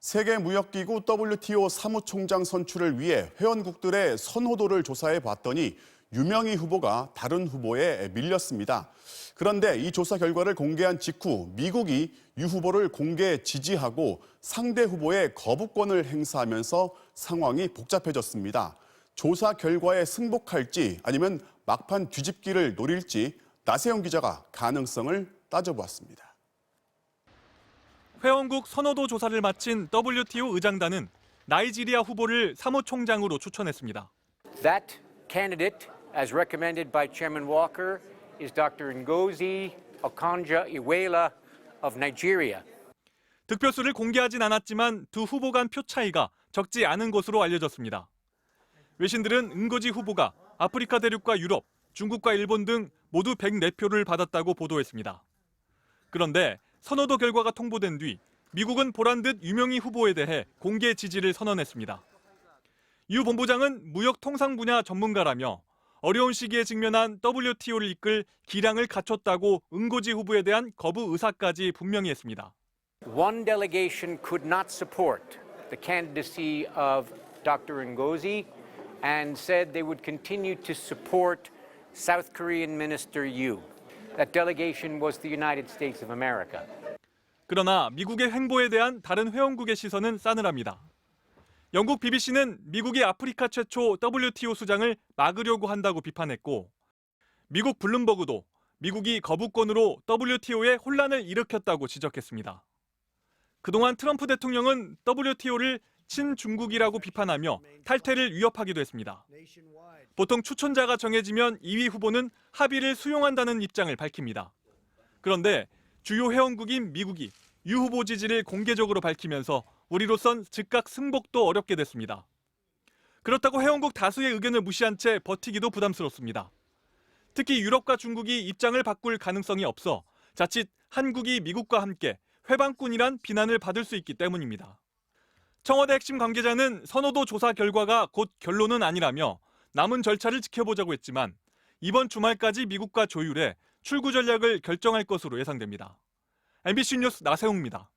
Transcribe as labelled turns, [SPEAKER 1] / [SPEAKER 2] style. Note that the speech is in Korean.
[SPEAKER 1] 세계무역기구 WTO 사무총장 선출을 위해 회원국들의 선호도를 조사해 봤더니 유명희 후보가 다른 후보에 밀렸습니다. 그런데 이 조사 결과를 공개한 직후 미국이 유 후보를 공개 지지하고 상대 후보의 거부권을 행사하면서 상황이 복잡해졌습니다. 조사 결과에 승복할지 아니면 막판 뒤집기를 노릴지 나세영 기자가 가능성을 따져보았습니다.
[SPEAKER 2] 회원국 선호도 조사를 마친 WTO 의장단은 나이지리아 후보를 사무총장으로 추천했습니다.
[SPEAKER 3] That candidate, as recommended by Chairman Walker, is Dr. Ngozi Okonjo-Iweala of Nigeria.
[SPEAKER 2] 득표수를 공개하진 않았지만 두 후보 간 표 차이가 적지 않은 것으로 알려졌습니다. 외신들은 응고지 후보가 아프리카 대륙과 유럽, 중국과 일본 등 모두 104표를 받았다고 보도했습니다. 그런데 선호도 결과가 통보된 뒤 미국은 보란 듯 유명희 후보에 대해 공개 지지를 선언했습니다. 유 본부장은 무역 통상 분야 전문가라며 어려운 시기에 직면한 WTO를 이끌 기량을 갖췄다고 응고지 후보에 대한 거부 의사까지 분명히 했습니다.
[SPEAKER 3] One delegation could not support the candidacy of Dr. Ngozi and said they would continue to support South Korean Minister Yu. That delegation was the United States of America.
[SPEAKER 2] 그러나 미국의 행보에 대한 다른 회원국의 시선은 싸늘합니다. 영국 BBC는 미국이 아프리카 최초 WTO 수장을 막으려고 한다고 비판했고, 미국 블룸버그도 미국이 거부권으로 WTO에 혼란을 일으켰다고 지적했습니다. 그동안 트럼프 대통령은 WTO를 친중국이라고 비판하며 탈퇴를 위협하기도 했습니다. 보통 추천자가 정해지면 2위 후보는 합의를 수용한다는 입장을 밝힙니다. 그런데 주요 회원국인 미국이 유 후보 지지를 공개적으로 밝히면서 우리로선 즉각 승복도 어렵게 됐습니다. 그렇다고 회원국 다수의 의견을 무시한 채 버티기도 부담스럽습니다. 특히 유럽과 중국이 입장을 바꿀 가능성이 없어 자칫 한국이 미국과 함께 회방꾼이란 비난을 받을 수 있기 때문입니다. 청와대 핵심 관계자는 선호도 조사 결과가 곧 결론은 아니라며 남은 절차를 지켜보자고 했지만 이번 주말까지 미국과 조율해 출구 전략을 결정할 것으로 예상됩니다. MBC 뉴스 나세웅입니다.